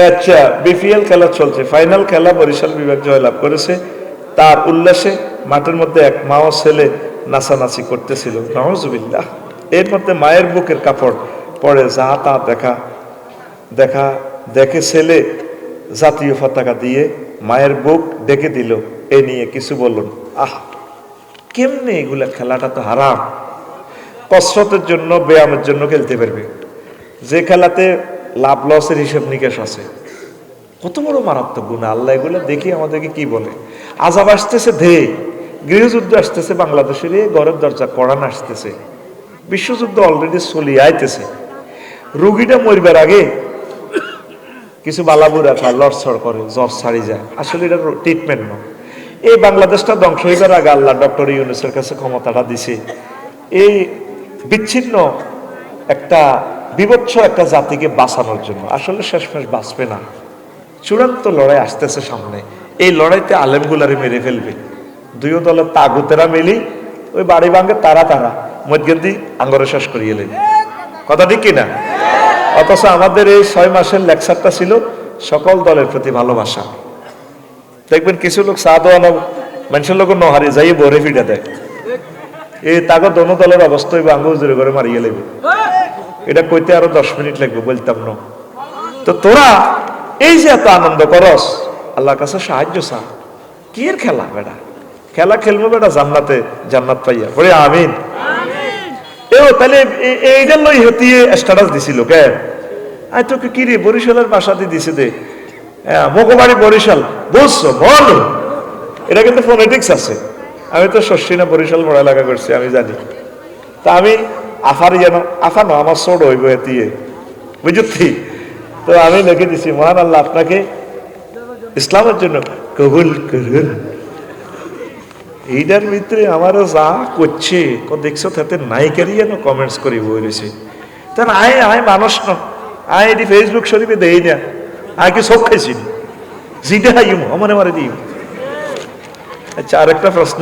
আচ্ছা, বিপিএল খেলা চলছে, ফাইনাল খেলা বরিশাল বিভাগ জয়লাভ করেছে। তার উল্লাসে মাঠের মধ্যে এক মা ও ছেলে নাচানাচি করতেছিল, নাউজুবিল্লাহ। এর মধ্যে মায়ের বুকের কাপড় পরে যা তা দেখে ছেলে জাতীয় পতাকা দিয়ে মায়ের বুক ডেকে দিল। এ নিয়ে কিছু বলুন। কেমনে এগুলা? খেলাটা তো হারাম। কসরতের জন্য, ব্যায়ামের জন্য খেলতে পারবে, যে খেলাতে লাভ লসের হিসেব নিকেশ আছে। কত বড় মারাত্মক গুণা! আল্লাহ এগুলো দেখি আমাদেরকে কি বলে। আজাব আসতেছে, গৃহযুদ্ধ আসতেছে, বাংলাদেশের ঘরের দরজা কড়ান আসতেছে, বিশ্বযুদ্ধ অলরেডি চলিয়ে আইতেছে। রুগীটা মরবার আগে কিছু বালাবুরা লড়ছড় করে, জ্বর ছাড়ি যায়। আসলে এটা ট্রিটমেন্ট নয়। এই বাংলাদেশটা ধ্বংস হইবার আগে আল্লাহ ডক্টর ইউনূসের কাছে ক্ষমতাটা দিছে এই বিচ্ছিন্ন একটা বিভৎস একটা জাতিকে বাঁচানোর জন্য। আসলে শেষমেশ বাঁচবে না, চূড়ান্ত লড়াই আসতেছে সামনে। এই লড়াইতে আলেমগুলারে মেরে ফেলবে। দুই দলের তাগুতেরা মিলি ওই বাড়ি ভাঙে তারা মধ্যে আঙ্গরে শেষ করিয়ে এলেন। কথা ঠিক কিনা? অথচ আমাদের এই 6 মাসের লেকচারটা ছিল সকল দলের প্রতি ভালোবাসা। দেখবেন কিছু লোক সাদওয়ানো মানুষের লোক নহারি যাই বরে ফিটা দেয়। এই তাকে দোনো দলের অবস্থা হইব, আঙ্গুল জোরে করে মারিয়ে লেবে। এটা কইতে আরো 10 মিনিট লাগবে, বলতাম না। তো তোরা এই যে এত আনন্দ করস, আল্লাহর কাছে সাহায্য চা। কি এর খেলা বেটা? খেলা খেলবো বেটা জান্নাতে, জান্নাত পাইয়া বলে আমিন। তাহলে এইটার লই হতিয়ে স্ট্যাটাস দিছিল কে? আই তোকে কি রে বরিশালের বাসাতে দিছে দে, মগবাড়ি বরিশাল বুঝছো বল। এটা কিন্তু ফোনেটিক্স আছে। আমি তো শশিনা বরিশাল পড়ালেখা করছি, আমি জানি। তা আমি আফার আফা না আমার ছোট হইব এতিয়ে, বুঝছি। তো আমি লিখে দিছি, মহান আল্লাহ আপনাকে ইসলামের জন্য কবুল করুন। এইটার ভিতরে আমারও যা করছে দেখছো, তাতে নায়িকারই যেন কমেন্টস করি বলেছে। তার আয় মানুষ না, আয় এটি ফেসবুক শরীফে দেই না, আয় কি সব খাইছি জিটা হাইম আমার দিই। আচ্ছা, আরেকটা প্রশ্ন,